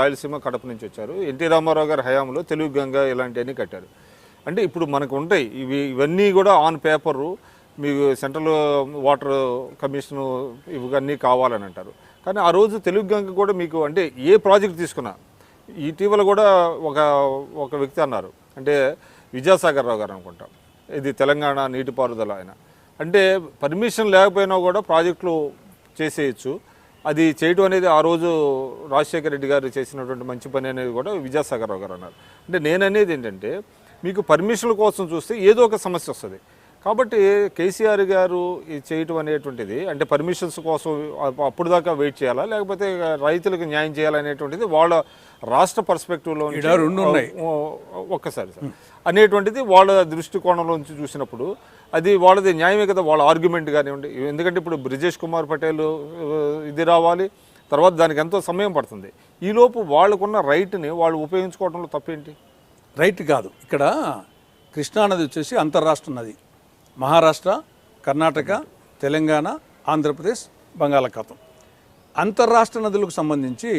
రాయలసీమ కడప నుంచి వచ్చారు. ఎన్టీ రామారావు గారి హయాంలో తెలుగు గంగ ఇలాంటివన్నీ కట్టారు. అంటే ఇప్పుడు మనకు ఉంటాయి ఇవన్నీ కూడా ఆన్ పేపరు, మీకు సెంట్రల్ వాటర్ కమిషను ఇవన్నీ కావాలని అంటారు. కానీ ఆ రోజు తెలుగు గంగ కూడా మీకు అంటే ఏ ప్రాజెక్ట్ తీసుకున్నా, ఇటీవల కూడా ఒక వ్యక్తి అన్నారు, అంటే విద్యాసాగర్ రావు గారు అనుకుంటాం, ఇది తెలంగాణ నీటిపారుదల ఆయన, అంటే పర్మిషన్ లేకపోయినా కూడా ప్రాజెక్టులు చేసేయచ్చు, అది చేయడం అనేది ఆ రోజు రాజశేఖర రెడ్డి గారు చేసినటువంటి మంచి పని అనేది కూడా విద్యాసాగర్ రావు గారు అన్నారు. అంటే నేననేది ఏంటంటే మీకు పర్మిషన్ల కోసం చూస్తే ఏదో ఒక సమస్య వస్తుంది. కాబట్టి కేసీఆర్ గారు ఇది చేయటం అనేటువంటిది అంటే పర్మిషన్స్ కోసం అప్పుడు దాకా వెయిట్ చేయాలా, లేకపోతే రైతులకు న్యాయం చేయాలనేటువంటిది వాళ్ళ రాష్ట్ర పర్స్పెక్టివ్లో ఒక్కసారి సార్ అనేటువంటిది వాళ్ళ దృష్టికోణంలోంచి చూసినప్పుడు అది వాళ్ళది న్యాయమే కదా, వాళ్ళ ఆర్గ్యుమెంట్ కానివ్వండి. ఎందుకంటే ఇప్పుడు బ్రిజేష్ కుమార్ పటేల్ ఇది రావాలి, తర్వాత దానికి ఎంతో సమయం పడుతుంది. ఈలోపు వాళ్ళకున్న రైట్ని వాళ్ళు ఉపయోగించుకోవడంలో తప్పేంటి? రైట్ కాదు, ఇక్కడ కృష్ణానది వచ్చేసి అంతర్రాష్ట్ర నది. మహారాష్ట్ర, కర్ణాటక, తెలంగాణ, ఆంధ్రప్రదేశ్, బంగాళాఖాతం అంతర్రాష్ట్ర నదులకు సంబంధించి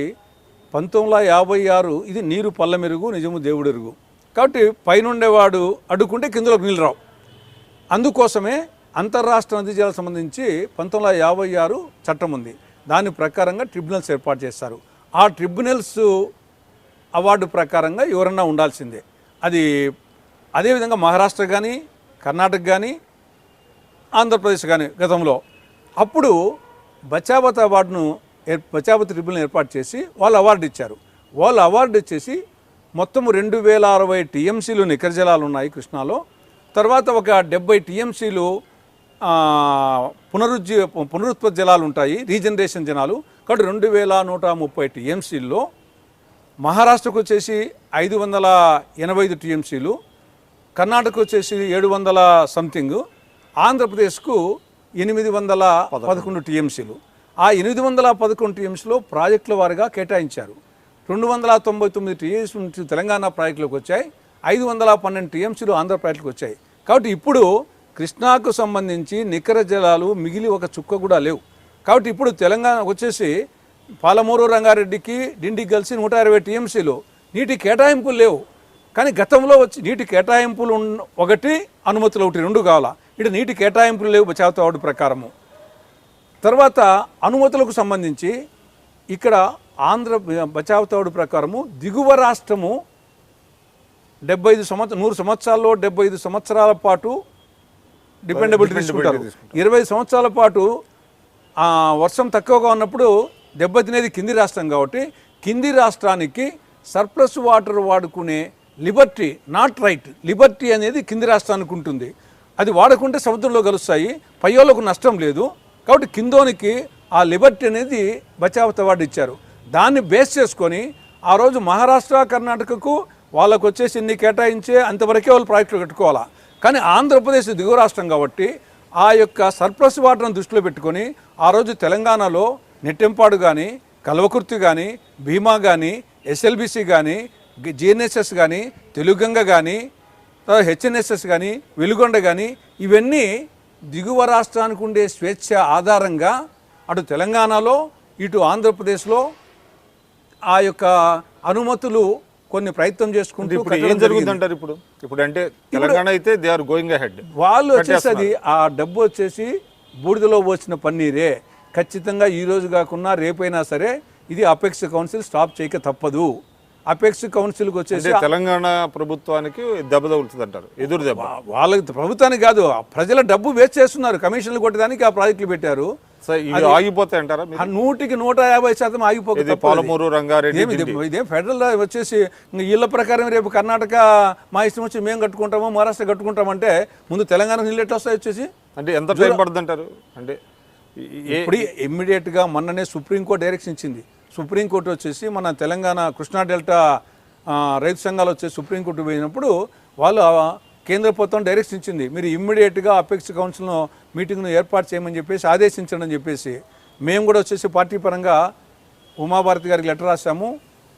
1956 ఇది నీరు పల్లమెరుగు నిజము దేవుడెరుగు. కాబట్టి పైనుండేవాడు అడ్డుకుంటే కిందలోకి నీళ్ళు రావు. అందుకోసమే అంతర్రాష్ట్ర నదీ జలాలకు సంబంధించి 1956 చట్టం ఉంది. దాని ప్రకారంగా ట్రిబ్యునల్స్ ఏర్పాటు చేస్తారు. ఆ ట్రిబ్యునల్స్ అవార్డు ప్రకారంగా ఎవరన్నా ఉండాల్సిందే. అది అదేవిధంగా మహారాష్ట్ర కానీ, కర్ణాటక కానీ, ఆంధ్రప్రదేశ్ కానీ గతంలో అప్పుడు బచావత్ అవార్డును బచావత్ ట్రిబ్యునల్ ఏర్పాటు చేసి వాళ్ళు అవార్డు ఇచ్చారు. వాళ్ళు అవార్డు ఇచ్చేసి మొత్తం 2060 టీఎంసీలు నికర జలాలు ఉన్నాయి కృష్ణాలో. తర్వాత ఒక 70 టీఎంసీలు పునరుత్పత్తి జలాలు ఉంటాయి, రీజనరేషన్ జలాలు. కాబట్టి 2130 టీఎంసీల్లో మహారాష్ట్రకు వచ్చేసి 585 టీఎంసీలు, కర్ణాటక వచ్చేసి 700 సంథింగ్, ఆంధ్రప్రదేశ్కు 811 టీఎంసీలు. ఆ 811 టీఎంసీలో ప్రాజెక్టుల వారిగా కేటాయించారు. 299 టీఎంసీ తెలంగాణ ప్రాజెక్టులకు వచ్చాయి, 512 టీఎంసీలు ఆంధ్ర ప్రాజెక్టులకు వచ్చాయి. కాబట్టి ఇప్పుడు కృష్ణాకు సంబంధించి నికర జలాలు మిగిలి ఒక చుక్క కూడా లేవు. కాబట్టి ఇప్పుడు తెలంగాణ వచ్చేసి పాలమూరు రంగారెడ్డికి డిండికి కలిసి 120 టీఎంసీలు నీటి కేటాయింపులు లేవు. కానీ గతంలో వచ్చి నీటి కేటాయింపులు ఒకటి, అనుమతులు ఒకటి, 2 కావాలా. ఇటు నీటి కేటాయింపులు లేవు బచావత్ అవార్డు ప్రకారము. తర్వాత అనుమతులకు సంబంధించి ఇక్కడ బచావత్ అవార్డు ప్రకారము దిగువ రాష్ట్రము 100 సంవత్సరాల్లో 75 సంవత్సరాల పాటు డిపెండబిలిటీ తీసుకుంటారు. 20 సంవత్సరాల పాటు వర్షం తక్కువగా ఉన్నప్పుడు దెబ్బతినేది కింది రాష్ట్రం. కాబట్టి కింది రాష్ట్రానికి సర్ప్లస్ వాటర్ వాడుకునే లిబర్టీ, నాట్ రైట్, లిబర్టీ అనేది కింది రాష్ట్రానికి ఉంటుంది. అది వాడుకుంటే సముద్రంలో కలుస్తాయి, పయ్యోళ్ళకు నష్టం లేదు. కాబట్టి కిందోనికి ఆ లిబర్టీ అనేది బచావత్ అవార్డు ఇచ్చారు. దాన్ని బేస్ చేసుకొని ఆ రోజు మహారాష్ట్ర, కర్ణాటకకు వాళ్ళకు వచ్చేసి ఇన్ని కేటాయించే అంతవరకే వాళ్ళు ప్రాజెక్టులు కట్టుకోవాలా. కానీ ఆంధ్రప్రదేశ్ దిగువ రాష్ట్రం కాబట్టి ఆ యొక్క సర్ప్లస్ వాటర్ను దృష్టిలో పెట్టుకొని ఆ రోజు తెలంగాణలో నెట్టెంపాడు కానీ, కల్వకుర్తి కానీ, భీమా కానీ, ఎస్ఎల్బిసి కానీ, జిఎన్ఎస్ఎస్ కానీ, తెలుగంగ కానీ, హెచ్ఎన్ఎస్ఎస్ కానీ, వెలుగొండ కానీ, ఇవన్నీ దిగువ రాష్ట్రానికి ఉండే స్వేచ్ఛ ఆధారంగా అటు తెలంగాణలో ఇటు ఆంధ్రప్రదేశ్లో ఆ యొక్క అనుమతులు కొన్ని ప్రయత్నం చేసుకుంటూ ఏం జరుగుతుందంటారు ఇప్పుడు అంటే తెలంగాణ అయితే దే ఆర్ గోయింగ్ అహెడ్. వాళ్ళు వచ్చేసి అది ఆ డబ్బు వచ్చేసి బూడిదలో పోసిన పన్నీరే. ఖచ్చితంగా ఈరోజు కాకుండా రేపైనా సరే ఇది అపెక్స్ కౌన్సిల్ స్టాప్ చేయక తప్పదు. అపెక్స్ కౌన్సిల్కి వచ్చేసి తెలంగాణ ప్రభుత్వానికి దెబ్బ తగులుతుంది అంటారు, ఎదురు దెబ్బ. వాళ్ళకి ప్రభుత్వానికి కాదు, ప్రజల డబ్బు వేస్ట్ చేస్తున్నారు. కమిషన్లు కొట్టడానికి ఆ ప్రాజెక్టులు పెట్టారు. ఆగిపోతాయి అంటారా? 100% ఆగిపోతుంది. పాలమూరు, రంగారెడ్డి ఇదే ఫెడరల్ వచ్చేసి ఇళ్ల ప్రకారం రేపు కర్ణాటక మా ఇష్టం వచ్చి మేము కట్టుకుంటాము, మహారాష్ట్ర కట్టుకుంటామంటే ముందు తెలంగాణ నీళ్ళు ఎట్లా వస్తాయి వచ్చేసి? అంటే ఎంత టైం పడుతుంది అంటారు? అంటే ఇప్పుడు ఇమ్మీడియట్గా మొన్ననే సుప్రీంకోర్టు డైరెక్షన్ ఇచ్చింది. సుప్రీంకోర్టు వచ్చేసి మన తెలంగాణ కృష్ణా డెల్టా రైతు సంఘాలు వచ్చేసి సుప్రీంకోర్టు పోయినప్పుడు వాళ్ళు కేంద్ర ప్రభుత్వం డైరెక్షన్ ఇచ్చింది, మీరు ఇమ్మీడియట్గా అపెక్స్ కౌన్సిల్ మీటింగ్ను ఏర్పాటు చేయమని చెప్పేసి ఆదేశించండి అని చెప్పేసి. మేము కూడా వచ్చేసి పార్టీ పరంగా ఉమాభారతి గారికి లెటర్ రాసాము.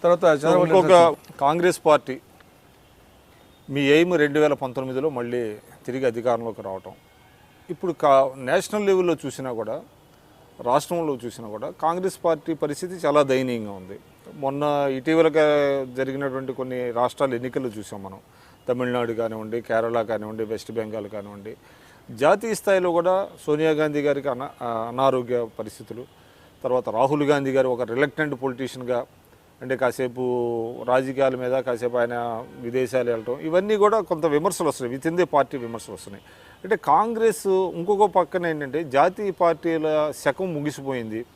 తర్వాత కాంగ్రెస్ పార్టీ మీ ఎయిమ్ 2019లో మళ్ళీ తిరిగి అధికారంలోకి రావటం. ఇప్పుడు నేషనల్ లెవెల్లో చూసినా కూడా, రాష్ట్రంలో చూసినా కూడా కాంగ్రెస్ పార్టీ పరిస్థితి చాలా దయనీయంగా ఉంది. మొన్న ఇటీవలగా జరిగినటువంటి కొన్ని రాష్ట్రాల ఎన్నికలు చూసాం మనం. తమిళనాడు కానివ్వండి, కేరళ కానివ్వండి, వెస్ట్ బెంగాల్ కానివ్వండి. జాతీయ స్థాయిలో కూడా సోనియా గాంధీ గారికి అనారోగ్య పరిస్థితులు, తర్వాత రాహుల్ గాంధీ గారు ఒక రిలక్టెంట్ పొలిటీషియన్గా అంటే కాసేపు రాజకీయాల మీద కాసేపు ఆయన విదేశాలు వెళ్ళటం, ఇవన్నీ కూడా కొంత విమర్శలు వస్తున్నాయి, విత్ ఇన్ ది పార్టీ విమర్శలు వస్తున్నాయి. అంటే కాంగ్రెస్ ఇంకొక పక్కన ఏంటంటే జాతీయ పార్టీల శకం ముగిసిపోయింది,